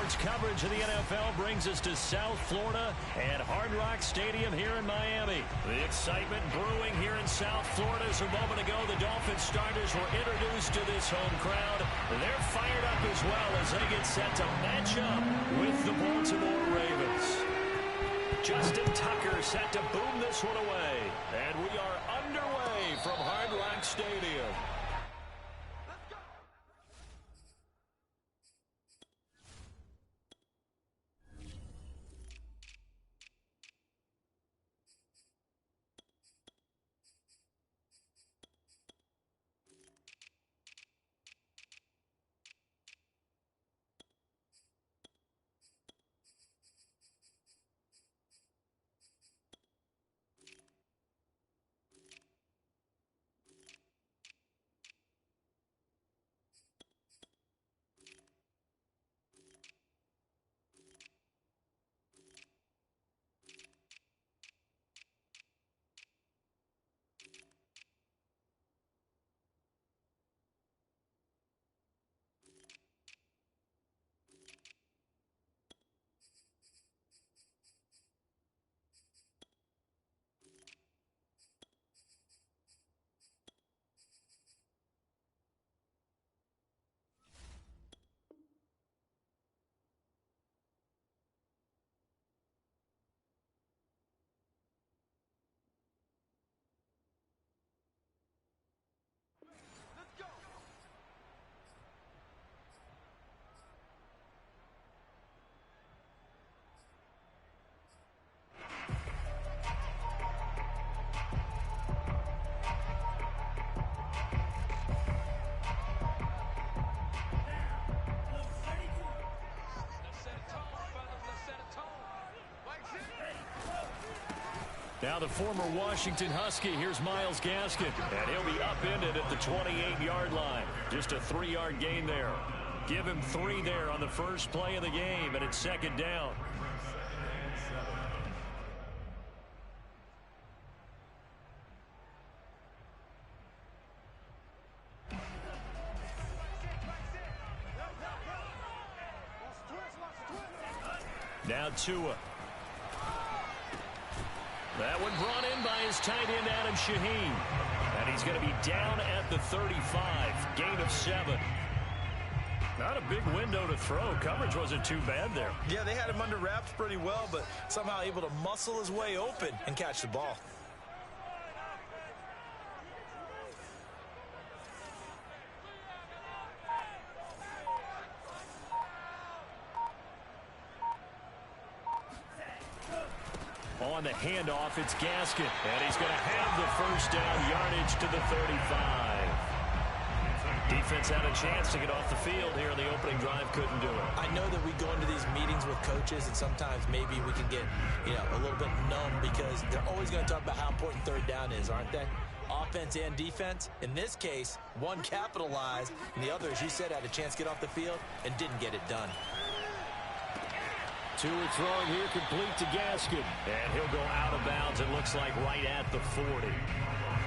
Sports coverage of the NFL brings us to South Florida at Hard Rock Stadium here in Miami. The excitement brewing here in South Florida as a moment ago the Dolphins starters were introduced to this home crowd. They're fired up as well as they get set to match up with the Baltimore Ravens. Justin Tucker set to boom this one away. And we are underway from Hard Rock Stadium. Now the former Washington Husky, here's Myles Gaskin, and he'll be upended at the 28-yard line. Just a 3-yard gain there. Give him 3 there on the first play of the game, and it's second down. Now Tua. That one brought in by his tight end, Adam Shaheen. And he's going to be down at the 35. Gain of 7. Not a big window to throw. Coverage wasn't too bad there. Yeah, they had him under wraps pretty well, but somehow able to muscle his way open and catch the ball. On the handoff, it's Gaskin, and he's going to have the first down yardage to the 35. Defense had a chance to get off the field here in the opening drive, couldn't do it. I know that we go into these meetings with coaches, and sometimes maybe we can get, a little bit numb because they're always going to talk about how important third down is, aren't they? Offense and defense. In this case, one capitalized, and the other, as you said, had a chance to get off the field and didn't get it done. Tua throwing here complete to Gaskin. And he'll go out of bounds, it looks like, right at the 40.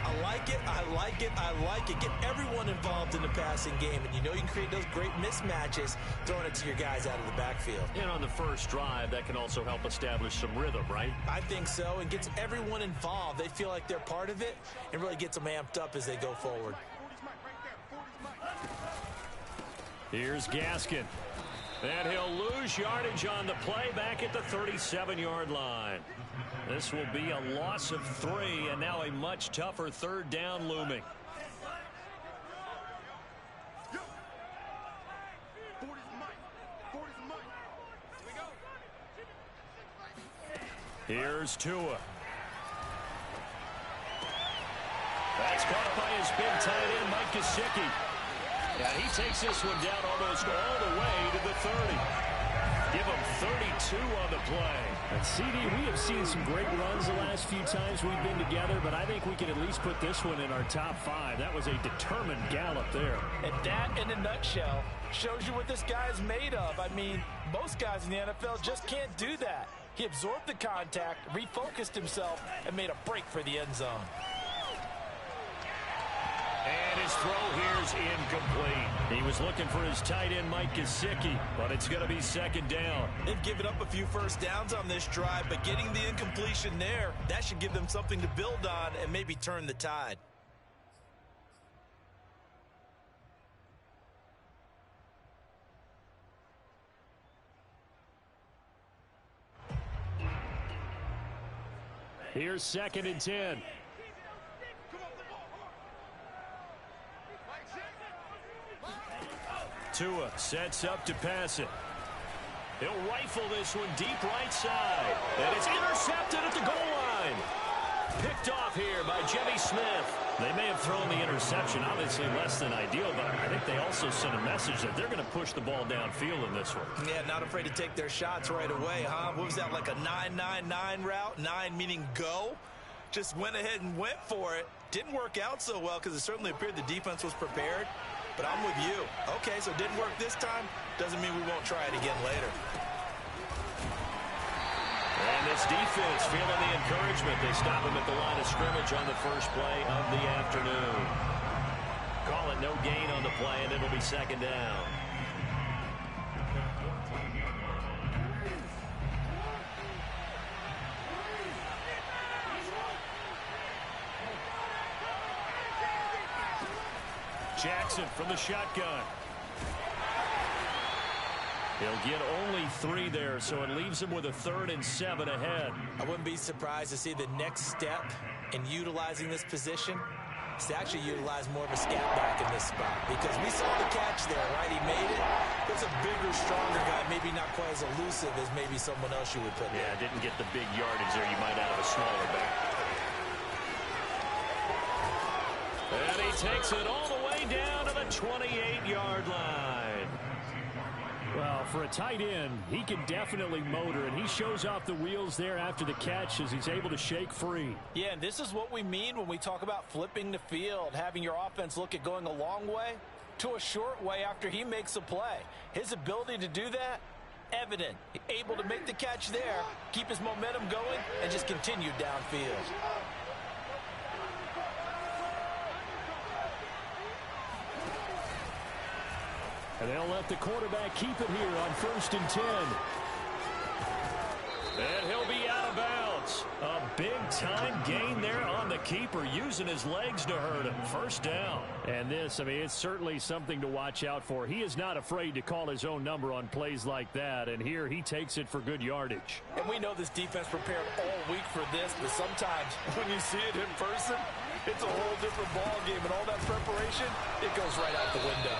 I like it, I like it, I like it. Get everyone involved in the passing game, and you can create those great mismatches throwing it to your guys out of the backfield. And on the first drive, that can also help establish some rhythm, right? I think so, and gets everyone involved. They feel like they're part of it, and really gets them amped up as they go forward. Here's Gaskin. And he'll lose yardage on the play back at the 37-yard line. This will be a loss of 3, and now a much tougher third down looming. Here's Tua. That's caught by his big tight end, Mike Gesicki. And he takes this one down almost all the way to the 30. Give him 32 on the play. And CD, we have seen some great runs the last few times we've been together, but I think we can at least put this one in our top 5. That was a determined gallop there. And that, in a nutshell, shows you what this guy is made of. I mean, most guys in the NFL just can't do that. He absorbed the contact, refocused himself, and made a break for the end zone. And his throw here's incomplete. He was looking for his tight end, Mike Gesicki, but it's going to be second down. They've given up a few first downs on this drive, but getting the incompletion there, that should give them something to build on and maybe turn the tide. Here's 2nd and 10. Tua sets up to pass it. He'll rifle this one deep right side. And it's intercepted at the goal line. Picked off here by Jimmy Smith. They may have thrown the interception, obviously less than ideal, but I think they also sent a message that they're going to push the ball downfield in this one. Yeah, not afraid to take their shots right away, huh? What was that, like a 9-9-9 route? 9 meaning go? Just went ahead and went for it. Didn't work out so well because it certainly appeared the defense was prepared. But I'm with you. Okay, so it didn't work this time. Doesn't mean we won't try it again later. And this defense feeling the encouragement. They stop him at the line of scrimmage on the first play of the afternoon. Call it no gain on the play, and it'll be second down. Jackson from the shotgun. He'll get only 3 there, so it leaves him with a 3rd and 7 ahead. I wouldn't be surprised to see the next step in utilizing this position is to actually utilize more of a scat back in this spot. Because we saw the catch there, right? He made it. There's a bigger, stronger guy, maybe not quite as elusive as maybe someone else you would put there. Yeah, didn't get the big yardage there you might out of a smaller back. And he takes it all the way down to the 28-yard line. Well, for a tight end, he can definitely motor, and he shows off the wheels there after the catch as he's able to shake free. Yeah, and this is what we mean when we talk about flipping the field, having your offense look at going a long way to a short way after he makes a play. His ability to do that, evident. Able to make the catch there, keep his momentum going, and just continue downfield. And they'll let the quarterback keep it here on 1st and 10. And he'll be out of bounds. A big-time gain there on the keeper, using his legs to hurt him. First down. And this, I mean, it's certainly something to watch out for. He is not afraid to call his own number on plays like that, and here he takes it for good yardage. And we know this defense prepared all week for this, but sometimes when you see it in person, it's a whole different ball game, and all that preparation, it goes right out the window.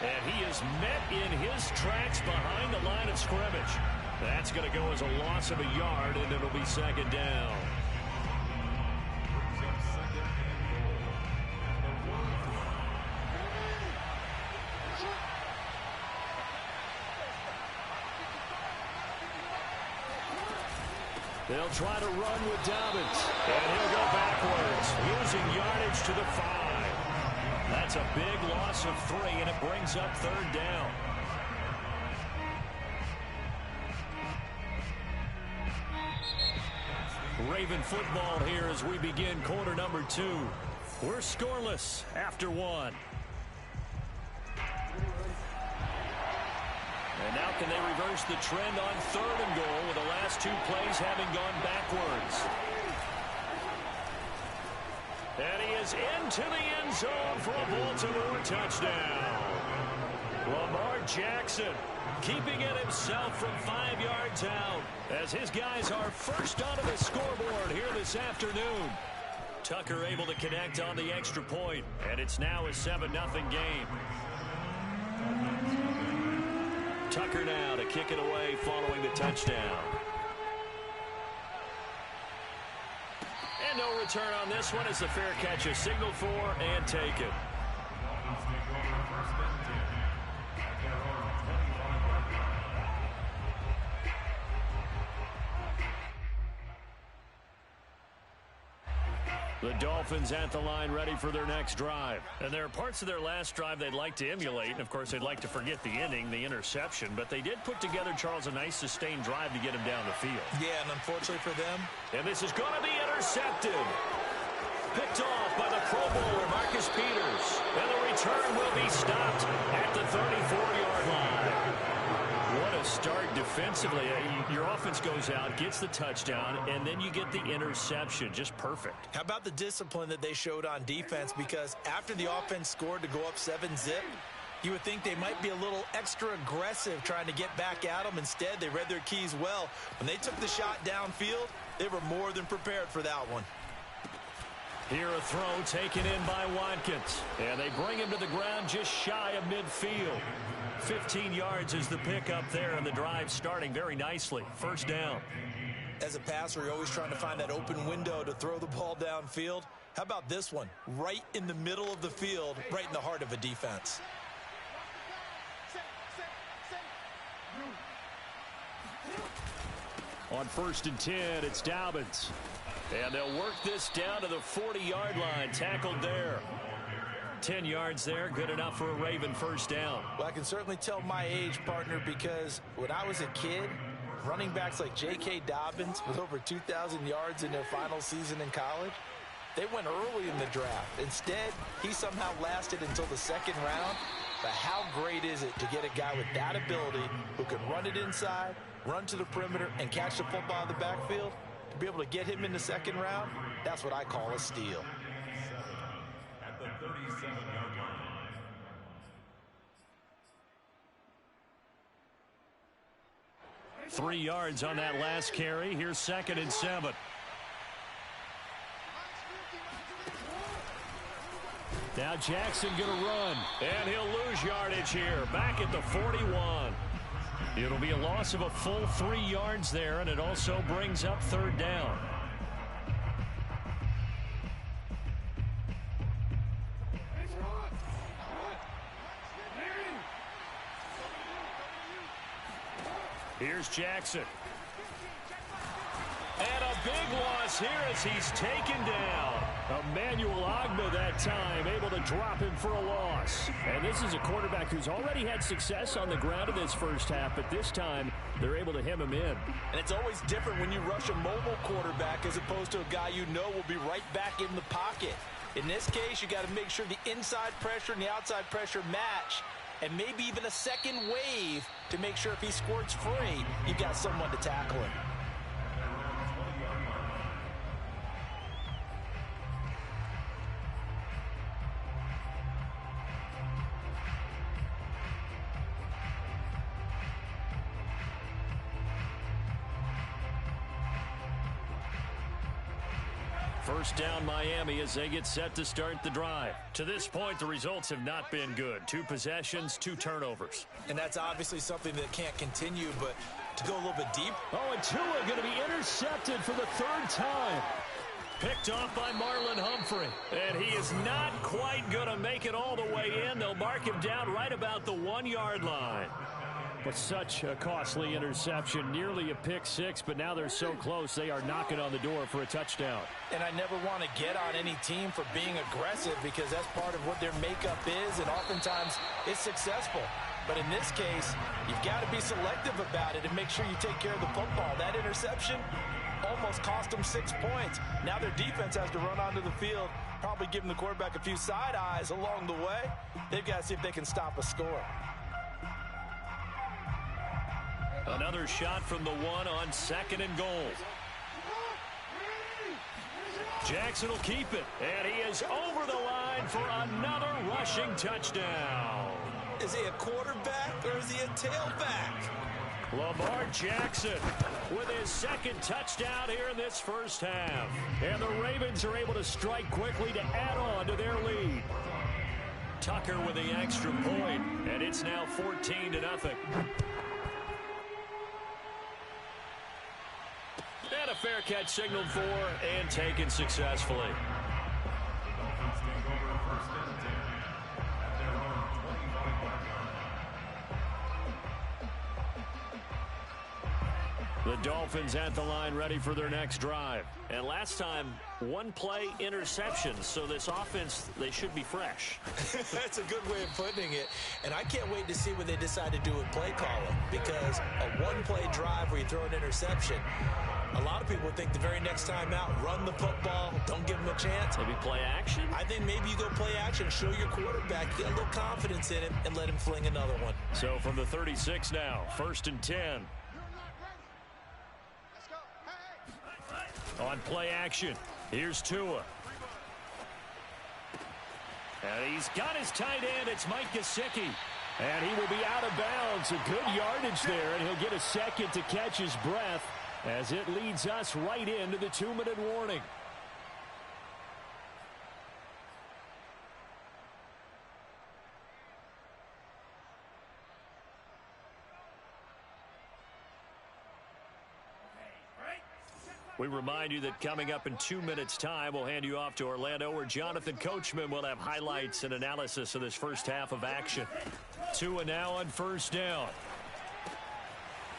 And he is met in his tracks behind the line of scrimmage. That's going to go as a loss of a yard, and it'll be second down. They'll try to run with Dobbins. And he'll go backwards, losing yardage to the 5. That's a big loss of 3, and it brings up third down. Raven football here as we begin quarter number 2. We're scoreless after 1. And now can they reverse the trend on 3rd and goal with the last 2 plays having gone backwards? And he is into the end zone for a Baltimore touchdown. Lamar Jackson keeping it himself from 5 yards out as his guys are first onto the scoreboard here this afternoon. Tucker able to connect on the extra point, and it's now a 7-0 game. Tucker now to kick it away following the touchdown. And no return on this one as the fair catch is signaled for and taken. The Dolphins at the line ready for their next drive. And there are parts of their last drive they'd like to emulate. And, of course, they'd like to forget the inning, the interception. But they did put together, Charles, a nice sustained drive to get him down the field. Yeah, and unfortunately for them. And this is going to be intercepted. Picked off by the Pro Bowler, Marcus Peters. And the return will be stopped at the 34-yard line. What a start defensively. Your offense goes out, gets the touchdown, and then you get the interception. Just perfect. How about the discipline that they showed on defense? Because after the offense scored to go up 7-zip, you would think they might be a little extra aggressive trying to get back at them. Instead, they read their keys well. When they took the shot downfield, they were more than prepared for that one. Here a throw taken in by Watkins. And they bring him to the ground just shy of midfield. 15 yards is the pickup there, and the drive starting very nicely. First down. As a passer, you're always trying to find that open window to throw the ball downfield. How about this one? Right in the middle of the field, right in the heart of a defense. On 1st and 10, it's Dobbins. And they'll work this down to the 40-yard line. Tackled there. 10 yards there, good enough for a Raven first down. Well, I can certainly tell my age, partner, because when I was a kid, running backs like J.K. Dobbins with over 2,000 yards in their final season in college, they went early in the draft. Instead, he somehow lasted until the second round. But how great is it to get a guy with that ability who can run it inside, run to the perimeter, and catch the football in the backfield? To be able to get him in the second round, that's what I call a steal. At the 37-yard line. 3 yards on that last carry. Here's 2nd and 7. Now Jackson going to run. And he'll lose yardage here. Back at the 41. It'll be a loss of a full 3 yards there, and it also brings up 3rd down. Here's Jackson. And a big loss here as he's taken down. Emmanuel Ogbah that time, able to drop him for a loss. And this is a quarterback who's already had success on the ground in this first half, but this time they're able to hem him in. And it's always different when you rush a mobile quarterback as opposed to a guy you know will be right back in the pocket. In this case, you got to make sure the inside pressure and the outside pressure match, and maybe even a second wave to make sure if he squirts free, you've got someone to tackle him. First down Miami as they get set to start the drive. To this point, the results have not been good. 2 possessions, 2 turnovers. And that's obviously something that can't continue, but to go a little bit deep. Oh, and Tua going to be intercepted for the 3rd time. Picked off by Marlon Humphrey. And he is not quite going to make it all the way in. They'll mark him down right about the 1-yard line. But such a costly interception, nearly a pick 6, but now they're so close they are knocking on the door for a touchdown. And I never want to get on any team for being aggressive because that's part of what their makeup is, and oftentimes it's successful. But in this case, you've got to be selective about it and make sure you take care of the football. That interception almost cost them 6 points. Now their defense has to run onto the field, probably giving the quarterback a few side eyes along the way. They've got to see if they can stop a score. Another shot from the 1 on 2nd and goal. Jackson will keep it, and he is over the line for another rushing touchdown. Is he a quarterback or is he a tailback? Lamar Jackson with his 2nd touchdown here in this first half. And the Ravens are able to strike quickly to add on to their lead. Tucker with the extra point, and it's now 14-0. And a fair catch signaled for and taken successfully. The Dolphins at the line ready for their next drive. And last time, 1-play interception. So this offense, they should be fresh. That's a good way of putting it. And I can't wait to see what they decide to do with play calling. Because a 1-play drive where you throw an interception, A lot of people think the very next time out, run the football, don't give him a chance. Maybe play action? I think maybe you go play action, show your quarterback, get a little confidence in him, and let him fling another one. So from the 36 now, 1st and 10. On play action, here's Tua. And he's got his tight end. It's Mike Gesicki. And he will be out of bounds. A good yardage there, and he'll get a second to catch his breath as it leads us right into the 2-minute warning. We remind you that coming up in 2 minutes' time, we'll hand you off to Orlando, where Jonathan Coachman will have highlights and analysis of this first half of action. Tua now on 1st down.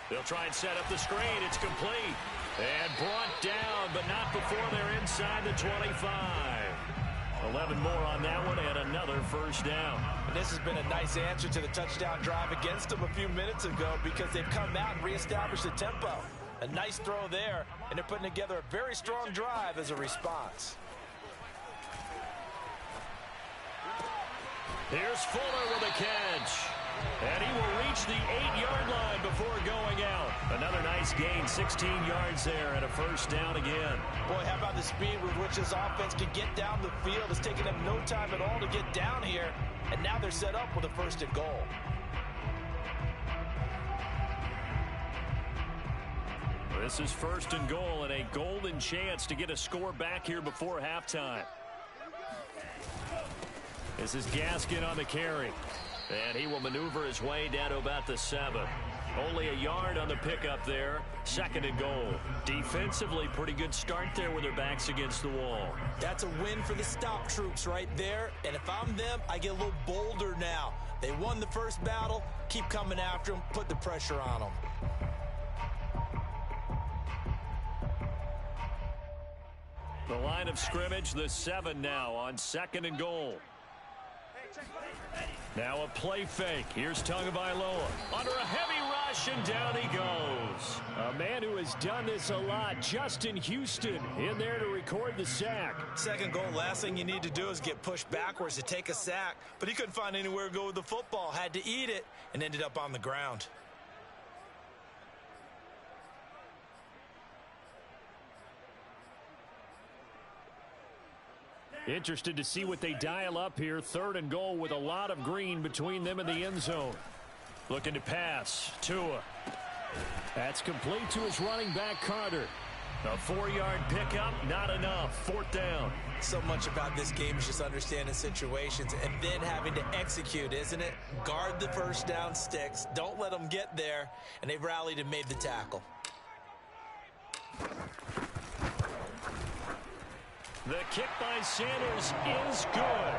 They'll try and set up the screen. It's complete. And brought down, but not before they're inside the 25. 11 more on that one, and another 1st down. And this has been a nice answer to the touchdown drive against them a few minutes ago because they've come out and reestablished the tempo. A nice throw there, and they're putting together a very strong drive as a response. Here's Fuller with a catch. And he will reach the 8-yard line before going out. Another nice gain, 16 yards there, and a 1st down again. Boy, how about the speed with which this offense can get down the field? It's taken them no time at all to get down here, and now they're set up with a 1st and goal. This is 1st and goal, and a golden chance to get a score back here before halftime. This is Gaskin on the carry. And he will maneuver his way down to about the 7. Only a yard on the pickup there. 2nd and goal. Defensively, pretty good start there with their backs against the wall. That's a win for the stop troops right there. And if I'm them, I get a little bolder now. They won the first battle. Keep coming after them. Put the pressure on them. The line of scrimmage, the 7 now on 2nd and goal. Now a play fake. Here's Tagovailoa under a heavy rush, and down he goes. A man who has done this a lot, Justin Houston, in there to record the sack. 2nd goal, last thing you need to do is get pushed backwards to take a sack. But he couldn't find anywhere to go with the football. Had to eat it and ended up on the ground. Interested to see what they dial up here. 3rd and goal with a lot of green between them and the end zone. Looking to pass. Tua. That's complete to his running back, Carter. A 4-yard pickup, not enough. 4th down. So much about this game is just understanding situations and then having to execute, isn't it? Guard the 1st down sticks. Don't let them get there. And they've rallied and made the tackle. The kick by Sanders is good.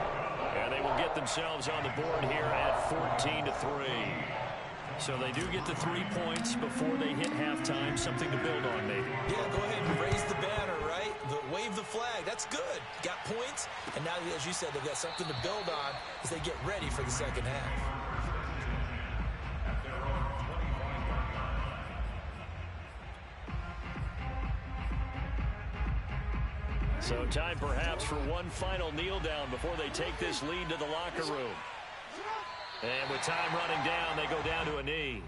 And they will get themselves on the board here at 14-3. So they do get the 3 points before they hit halftime. Something to build on, maybe. Yeah, go ahead and raise the banner, right? Wave the flag. That's good. Got points. And now, as you said, they've got something to build on as they get ready for the 2nd half. So time perhaps for one final kneel down before they take this lead to the locker room. And with time running down, they go down to a knee.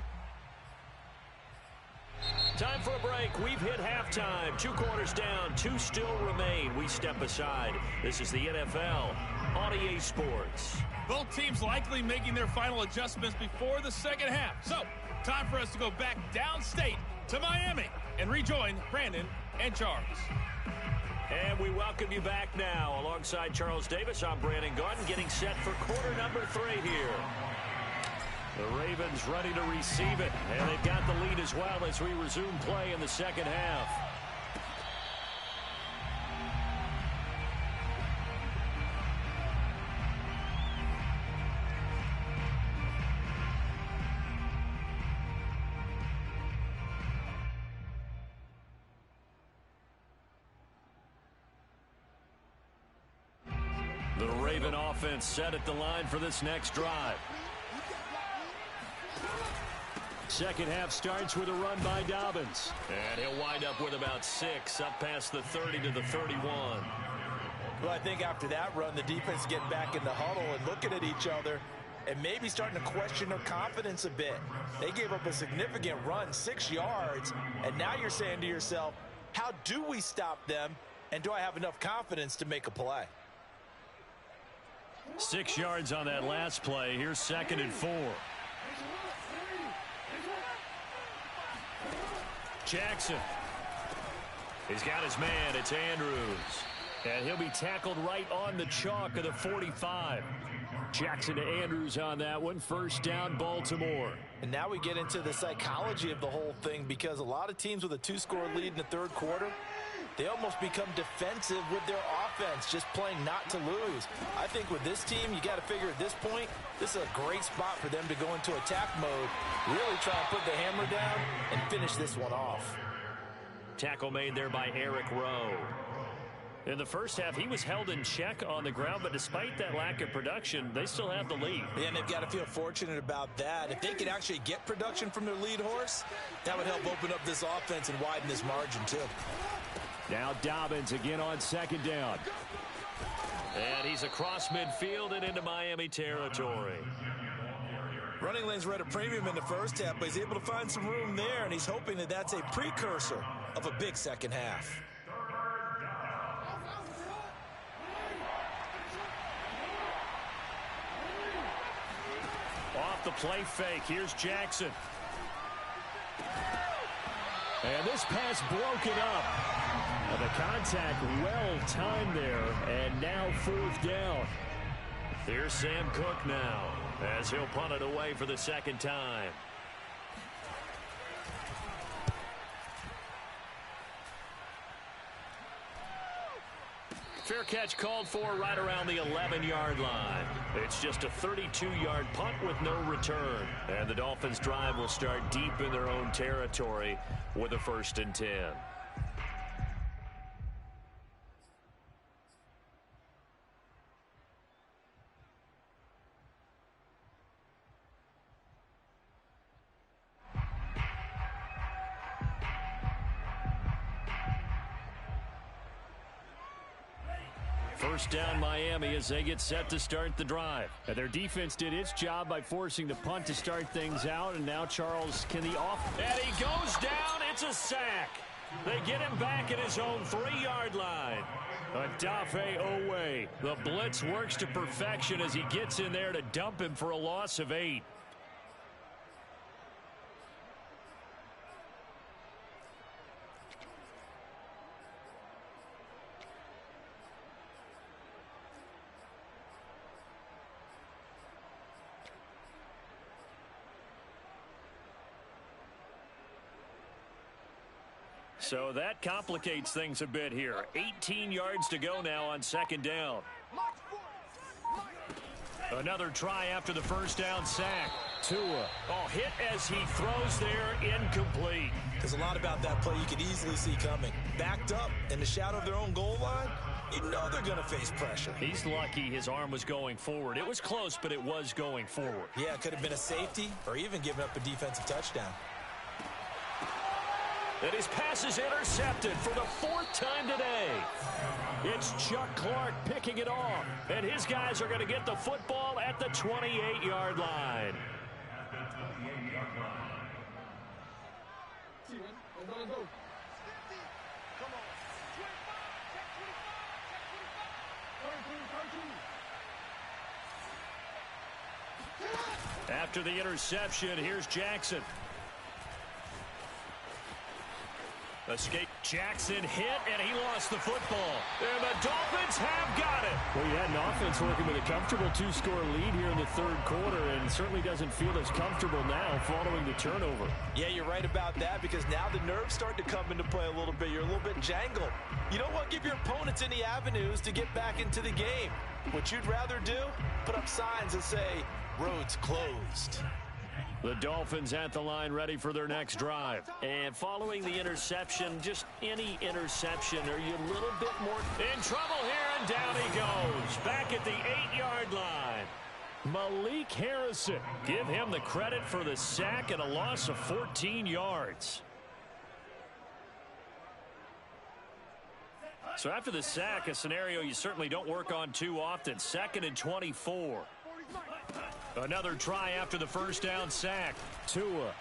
Time for a break. We've hit halftime. 2 quarters down. 2 still remain. We step aside. This is the NFL on EA Sports. Both teams likely making their final adjustments before the 2nd half. So, time for us to go back downstate to Miami and rejoin Brandon and Charles. And we welcome you back now. Alongside Charles Davis, I'm Brandon Gordon, getting set for quarter number 3 here. The Ravens ready to receive it, and they've got the lead as well as we resume play in the 2nd half. The Raven offense set at the line for this next drive. Second half starts with a run by Dobbins. And he'll wind up with about 6, up past the 30 to the 31. Well, I think after that run, the defense getting back in the huddle and looking at each other and maybe starting to question their confidence a bit. They gave up a significant run, 6 yards, and now you're saying to yourself, how do we stop them, and do I have enough confidence to make a play? 6 yards on that last play. Here's 2nd and 4. Jackson. He's got his man. It's Andrews. And he'll be tackled right on the chalk of the 45. Jackson to Andrews on that one. First down, Baltimore. And now we get into the psychology of the whole thing, because a lot of teams with a 2-score lead in the third quarter, they almost become defensive with their offense, just playing not to lose. I think with this team, you got to figure at this point, this is a great spot for them to go into attack mode, really try and put the hammer down and finish this one off. Tackle made there by Eric Rowe. In the first half, he was held in check on the ground, but despite that lack of production, they still have the lead. Yeah, and they've got to feel fortunate about that. If they could actually get production from their lead horse, that would help open up this offense and widen this margin too. Now Dobbins again on 2nd down. And he's across midfield and into Miami territory. Running lanes were at a premium in the first half, but he's able to find some room there, and he's hoping that that's a precursor of a big second half. Off the play fake, here's Jackson. And this pass broken up. And the contact well timed there, and now 4th down. Here's Sam Cook now, as he'll punt it away for the 2nd time. Fair catch called for right around the 11-yard line. It's just a 32-yard punt with no return. And the Dolphins' drive will start deep in their own territory with a 1st and 10. First down Miami as they get set to start the drive. And their defense did its job by forcing the punt to start things out. And now Charles can the off. And he goes down. It's a sack. They get him back at his own 3-yard line. Adafe Owe. The blitz works to perfection as he gets in there to dump him for a loss of 8. So that complicates things a bit here. 18 yards to go now on 2nd down. Another try after the first down sack. Tua. Oh, hit as he throws there, incomplete. There's a lot about that play you could easily see coming. Backed up in the shadow of their own goal line, you know they're going to face pressure. He's lucky his arm was going forward. It was close, but it was going forward. Yeah, it could have been a safety or even given up a defensive touchdown. And his pass is intercepted for the 4th time today. It's Chuck Clark picking it off. And his guys are going to get the football at the 28-yard line. After the interception, here's Jackson. Escape. Jackson hit, and he lost the football. And the Dolphins have got it. Well, you had an offense working with a comfortable 2-score lead here in the third quarter, and certainly doesn't feel as comfortable now following the turnover. Yeah, you're right about that, because now the nerves start to come into play a little bit. You're a little bit jangled. You don't want to give your opponents any avenues to get back into the game. What you'd rather do, put up signs that say, roads closed. The Dolphins at the line ready for their next drive. And following the interception, just any interception, are you a little bit more in trouble here? And down he goes. Back at the 8-yard line. Malik Harrison. Give him the credit for the sack and a loss of 14 yards. So after the sack, a scenario you certainly don't work on too often. 2nd and 24. Another try after the first down sack. Tua.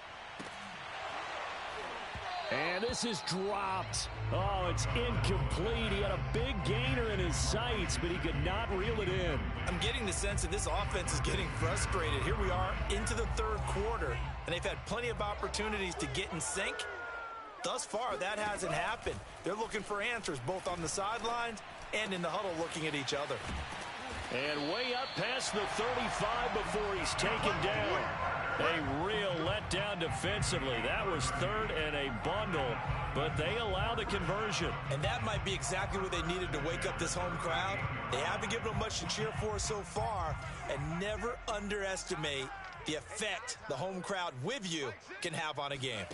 And this is dropped. Oh, it's incomplete. He had a big gainer in his sights, but he could not reel it in. I'm getting the sense that this offense is getting frustrated. Here we are into the third quarter, and they've had plenty of opportunities to get in sync. Thus far, that hasn't happened. They're looking for answers both on the sidelines and in the huddle looking at each other. And way up past the 35 before he's taken down. A real letdown defensively. That was 3rd and a bundle, but they allow the conversion. And that might be exactly what they needed to wake up this home crowd. They haven't given them much to cheer for so far, and never underestimate the effect the home crowd with you can have on a game.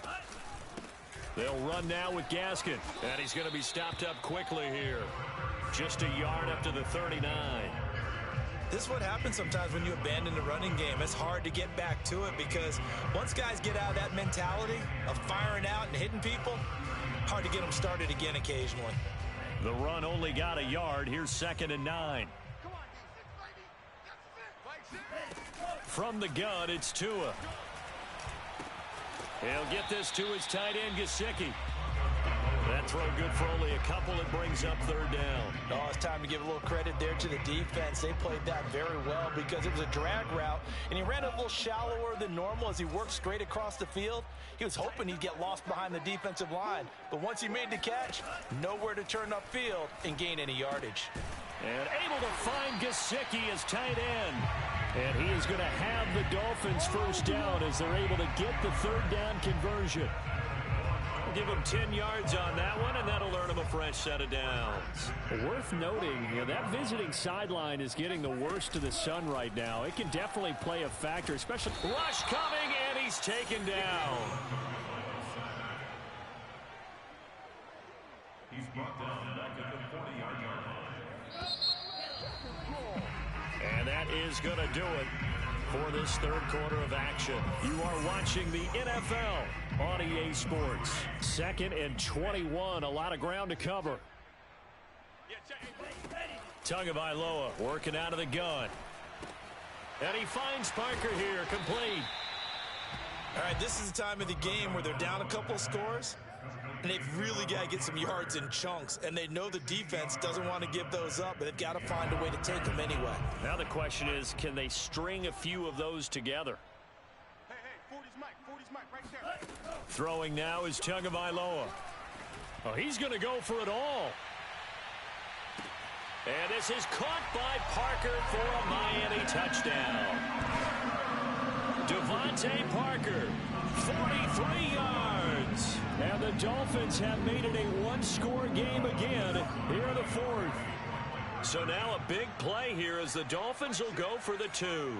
They'll run now with Gaskin, and he's going to be stopped up quickly here. Just a yard up to the 39. This is what happens sometimes when you abandon the running game. It's hard to get back to it because once guys get out of that mentality of firing out and hitting people, hard to get them started again occasionally. The run only got a yard. Here's 2nd and 9. From the gun, it's Tua. He'll get this to his tight end, Gesicki. That throw good for only a couple. It brings up 3rd down. Oh, it's time to give a little credit there to the defense. They played that very well because it was a drag route, and he ran a little shallower than normal as he worked straight across the field. He was hoping he'd get lost behind the defensive line, but once he made the catch, nowhere to turn upfield and gain any yardage. And able to find Gesicki as tight end. And he is going to have the Dolphins first down as they're able to get the 3rd down conversion. Give him 10 yards on that one, and that'll earn him a fresh set of downs. Worth noting, that visiting sideline is getting the worst of the sun right now. It can definitely play a factor, especially rush coming, and he's taken down. He's brought down back at the 40-yard line. And that is going to do it for this 3rd quarter of action. You are watching the NFL on EA Sports. 2nd and 21. A lot of ground to cover. Tagovailoa working out of the gun. And he finds Parker here, complete. All right, this is the time of the game where they're down a couple of scores, and they've really got to get some yards in chunks, and they know the defense doesn't want to give those up, but they've got to find a way to take them anyway. Now the question is, can they string a few of those together? Hey, 40's Mike right there. Throwing now is Tagovailoa. Oh, he's going to go for it all. And this is caught by Parker for a Miami touchdown. Devontae Parker, 43 yards. And the Dolphins have made it a one-score game again here in the 4th. So now a big play here as the Dolphins will go for the 2.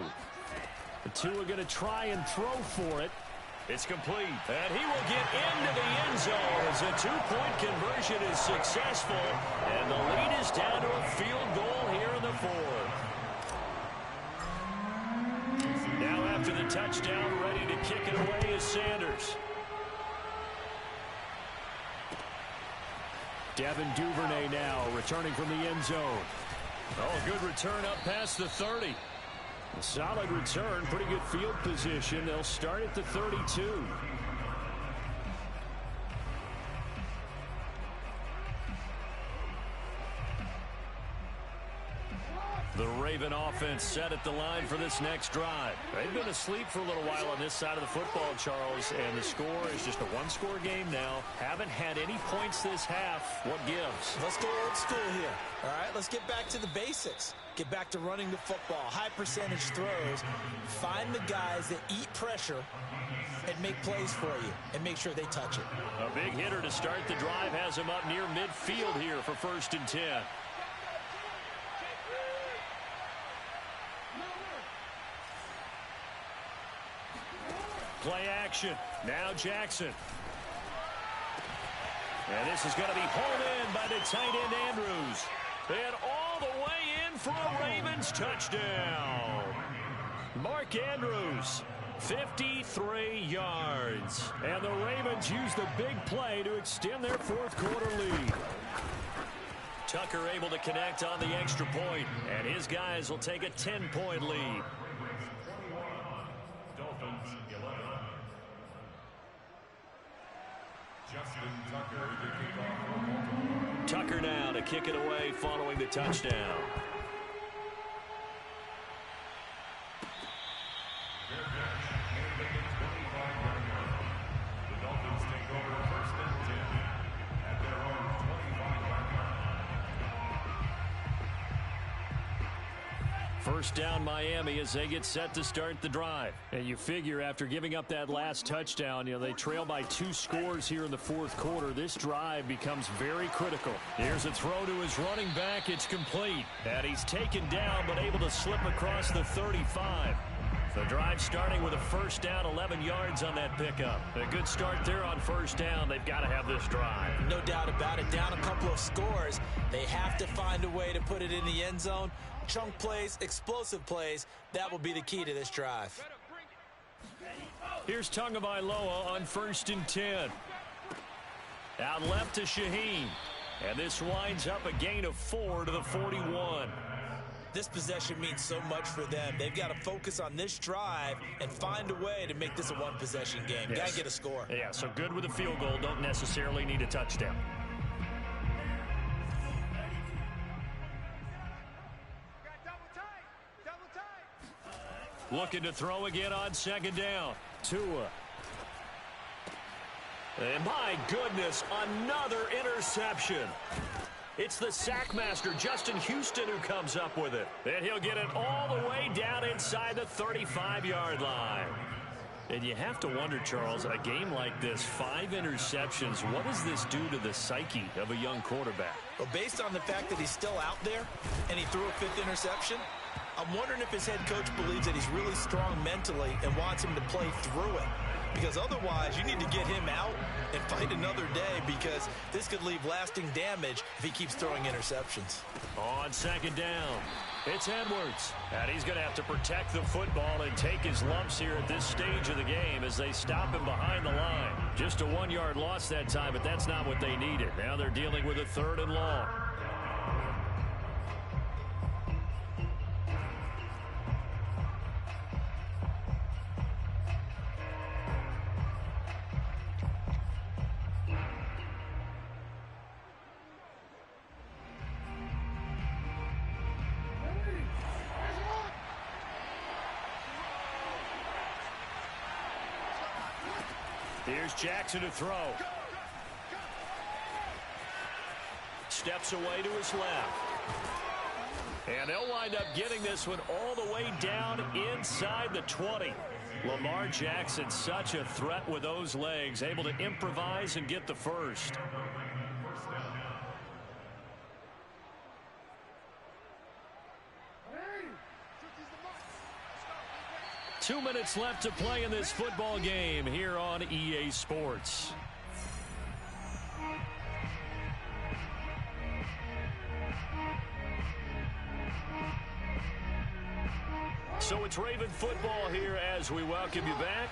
The 2 are going to try and throw for it. It's complete. And he will get into the end zone as a 2-point conversion is successful. And the lead is down to a field goal here in the 4th. Now after the touchdown, ready to kick it away is Sanders. Devin Duvernay now returning from the end zone. Oh, a good return up past the 30. A solid return, pretty good field position. They'll start at the 32. The Raven offense set at the line for this next drive. They've been asleep for a little while on this side of the football, Charles, and the score is just a one-score game now. Haven't had any points this half. What gives? Let's go old school here. All right, let's get back to the basics. Get back to running the football, high percentage throws. Find the guys that eat pressure and make plays for you and make sure they touch it. A big hitter to start the drive has him up near midfield here for 1st and 10. Play action. Now Jackson. And this is going to be pulled in by the tight end Andrews. And all the way in for a Ravens touchdown. Mark Andrews, 53 yards. And the Ravens use the big play to extend their fourth quarter lead. Tucker able to connect on the extra point, and his guys will take a 10-point lead. Dolphins 11. Justin Tucker to kick off for Baltimore. Tucker now to kick it away following the touchdown. Fair catch, and they get 25-yard line. The Dolphins take over first and 10 at their own 25-yard line. First down Miami as they get set to start the drive. And you figure after giving up that last touchdown, they trail by 2 scores here in the fourth quarter. This drive becomes very critical. Here's a throw to his running back. It's complete. And he's taken down but able to slip across the 35. The drive starting with a first down, 11 yards on that pickup. A good start there on first down. They've got to have this drive. No doubt about it. Down a couple of scores. They have to find a way to put it in the end zone. Chunk plays, explosive plays. That will be the key to this drive. Here's Tagovailoa on first and 10. Out left to Shaheen. And this winds up a gain of 4 to the 41. This possession means so much for them. They've got to focus on this drive and find a way to make this a one-possession game. Yes. Got to get a score. Yeah, so good with a field goal. Don't necessarily need a touchdown. Looking to throw again on second down. Tua. And my goodness, another interception. It's the sack master, Justin Houston, who comes up with it. And he'll get it all the way down inside the 35-yard line. And you have to wonder, Charles, a game like this, 5 interceptions, what does this do to the psyche of a young quarterback? Well, based on the fact that he's still out there and he threw a 5th interception, I'm wondering if his head coach believes that he's really strong mentally and wants him to play through it. Because otherwise, you need to get him out and fight another day, because this could leave lasting damage if he keeps throwing interceptions. On second down, it's Edwards. And he's going to have to protect the football and take his lumps here at this stage of the game as they stop him behind the line. Just a 1-yard loss that time, but that's not what they needed. Now they're dealing with a 3rd and long. Here's Jackson to throw. Steps away to his left. And they'll wind up getting this one all the way down inside the 20. Lamar Jackson, such a threat with those legs, able to improvise and get the first. 2 minutes left to play in this football game here on EA Sports. So it's Raven football here as we welcome you back.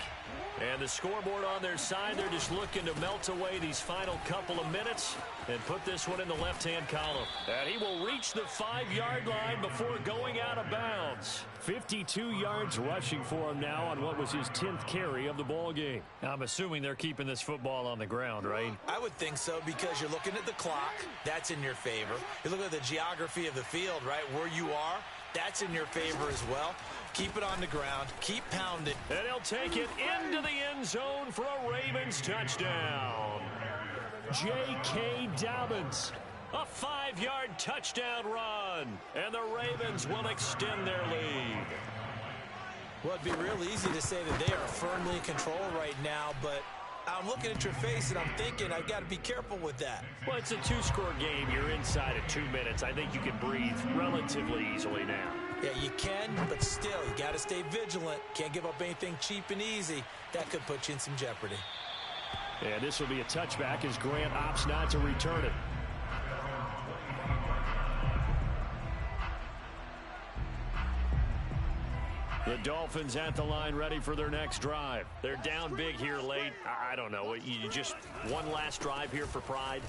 And the scoreboard on their side, they're just looking to melt away these final couple of minutes and put this one in the left-hand column. And he will reach the 5-yard line before going out of bounds. 52 yards rushing for him now on what was his 10th carry of the ball game. I'm assuming they're keeping this football on the ground, right? I would think so, because you're looking at the clock. That's in your favor. You look at the geography of the field, right, where you are. That's in your favor as well. Keep it on the ground. Keep pounding. And he'll take it into the end zone for a Ravens touchdown. J.K. Dobbins. A 5-yard touchdown run. And the Ravens will extend their lead. Well, it'd be real easy to say that they are firmly in control right now, but I'm looking at your face and I'm thinking I've got to be careful with that. Well, it's a 2-score game. You're inside of 2 minutes. I think you can breathe relatively easily now. Yeah, you can, but still, you got to stay vigilant. Can't give up anything cheap and easy. That could put you in some jeopardy. And this will be a touchback as Grant opts not to return it. The Dolphins at the line ready for their next drive. They're down big here late. I don't know. You just one last drive here for pride?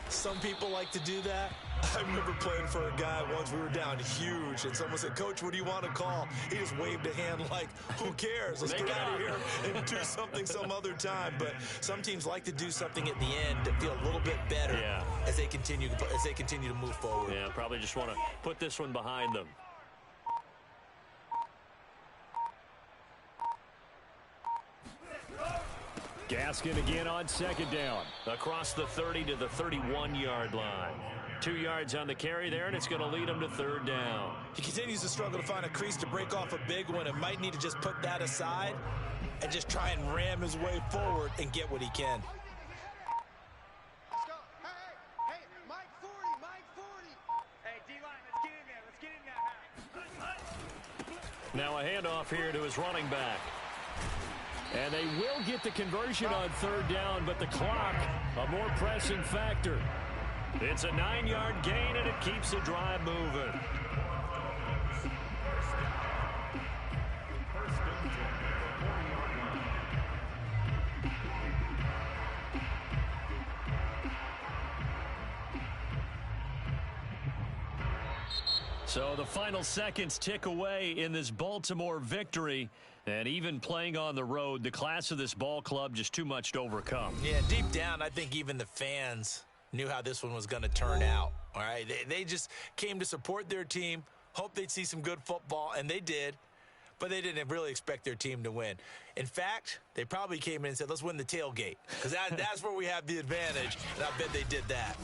Some people like to do that. I remember playing for a guy once. We were down huge, and someone said, "Coach, what do you want to call?" He just waved a hand like, who cares? Let's get out of here and do something some other time. But some teams like to do something at the end to feel a little bit better as they continue to move forward. Yeah, probably just want to put this one behind them. Gaskin again on second down. Across the 30 to the 31-yard line. 2 yards on the carry there, and it's going to lead him to third down. He continues to struggle to find a crease to break off a big one and might need to just put that aside and just try and ram his way forward and get what he can. Let's go. Hey, Mike 40, Mike 40. Hey, D-line, let's get in there. Let's get in there. Now a handoff here to his running back. And they will get the conversion on third down, but the clock, a more pressing factor. It's a 9-yard gain, and it keeps the drive moving. So the final seconds tick away in this Baltimore victory. And even playing on the road, the class of this ball club just too much to overcome. Yeah, deep down, I think even the fans knew how this one was going to turn out. All right, they just came to support their team, hoped they'd see some good football, and they did. But they didn't really expect their team to win. In fact, they probably came in and said, let's win the tailgate, because that's where we have the advantage, and I bet they did that.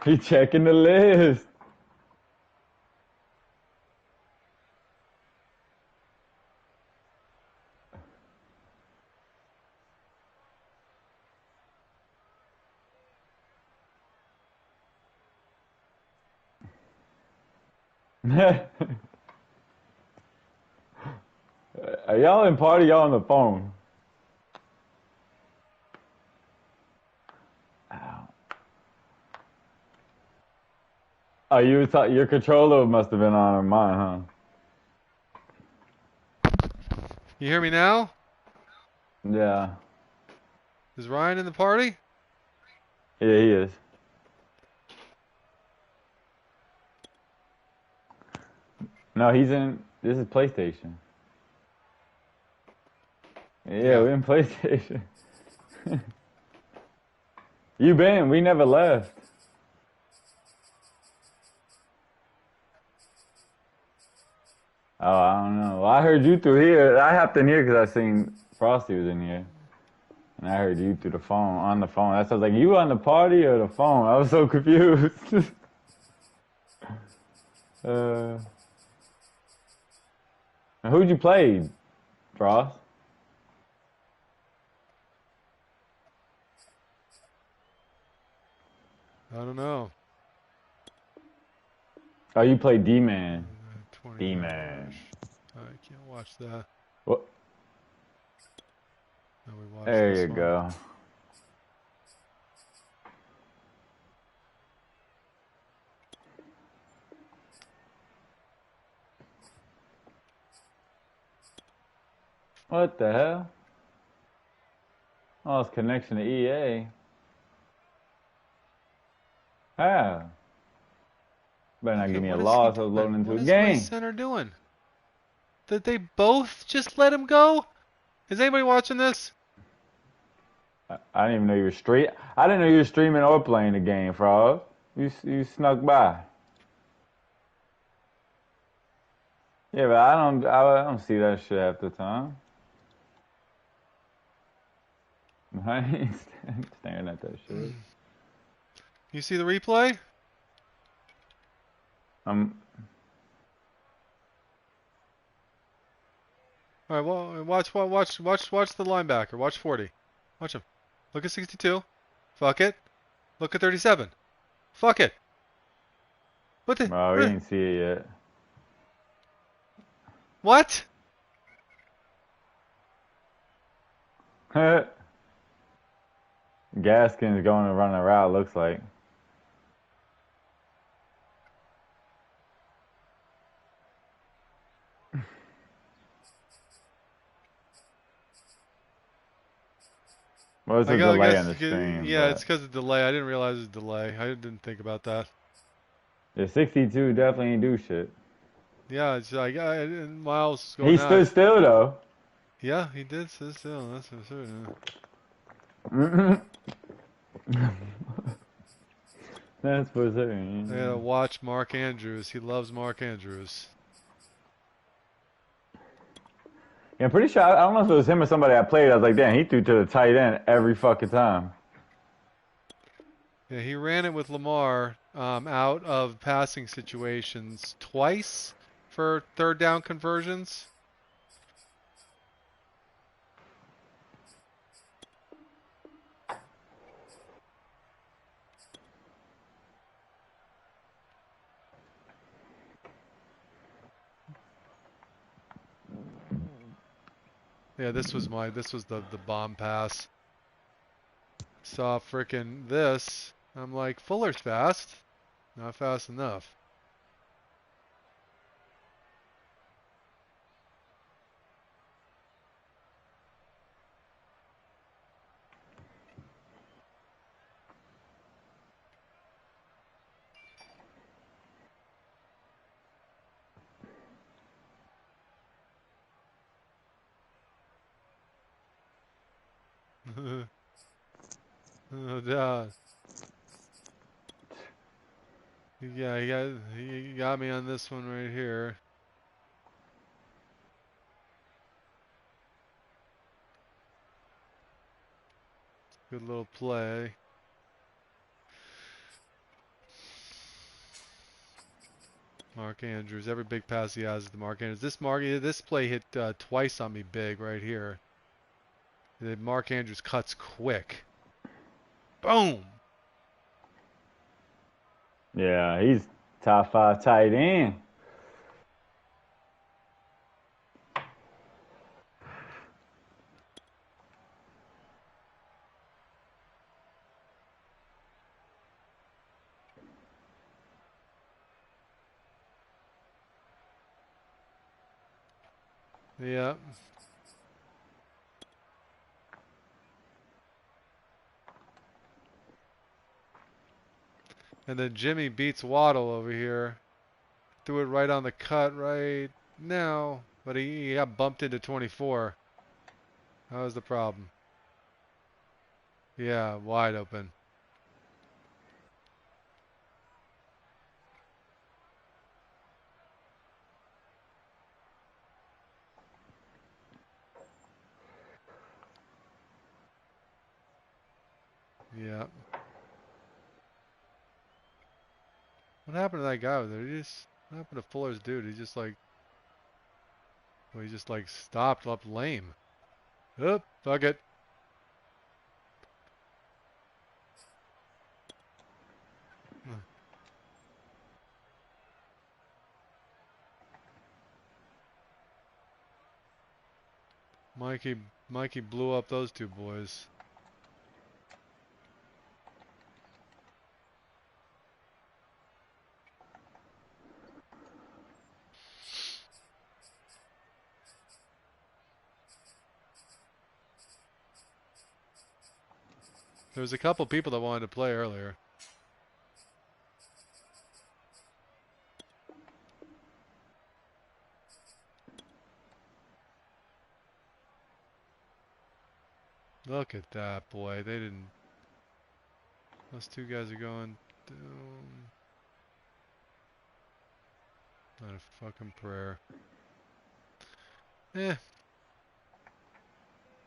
He checking the list. Are y'all in party? Y'all on the phone? Ow. Oh, your controller must have been on mine, huh? You hear me now? Yeah. Is Ryan in the party? Yeah, he is. No, he's in. This is PlayStation. Yeah, we're in PlayStation. You been? We never left. Oh, I don't know. Well, I heard you through here. I hopped in here because I seen Frosty was in here. And I heard you through the phone, on the phone. That's I was like, you on the party or the phone? I was so confused. Who'd you play, Frost? I don't know. Oh, you played D-Man. D-Man. I can't watch that. What? No, we watched There this you one. go. What the hell? Oh, it's connection to EA. How? Better not give me a loss. I was loading into a game. What is my center doing? Did they both just let him go? Is anybody watching this? I didn't even know you were I didn't know you were streaming or playing the game, Frog. You snuck by. Yeah, but I don't see that shit half the time. I ain't staring at that shit. You see the replay? All right, well, watch the linebacker. Watch 40. Watch him. Look at 62. Fuck it. Look at 37. Fuck it. What the? Bro, we didn't see it yet. What? Gaskin's going to run a route, looks like. Well, it's I a delay on guess, the stream, yeah, it's but because of delay. I didn't realize it was delay. I didn't think about that. yeah, 62 definitely ain't do shit. Yeah, it's like Miles going He nuts. stood still though. Yeah, he did sit still. That's for certain. That's for I gotta certain. watch Mark Andrews. He loves Mark Andrews. Yeah, I'm pretty sure. I don't know if it was him or somebody I played. I was like, damn, he threw to the tight end every fucking time. Yeah, he ran it with Lamar out of passing situations twice for third down conversions. Yeah, this was the bomb pass. Saw frickin' this. I'm like, Fuller's fast. Not fast enough. Oh, God. Yeah, he got me on this one right here. Good little play. Mark Andrews. Every big pass he has is to Mark Andrews. This play hit twice on me big right here. Mark Andrews cuts quick. Boom. Yeah, he's top 5 tight end. Yeah. And then Jimmy beats Waddle over here. Threw it right on the cut right now. But he got bumped into 24. That was the problem. Yeah, wide open. Yeah. What happened to that guy over there? What happened to Fuller's dude? He just like stopped up lame. Oh, fuck it. Mikey blew up those two boys. There was a couple people that wanted to play earlier. Look at that, boy. They didn't. Those two guys are going down. Not a fucking prayer. Eh,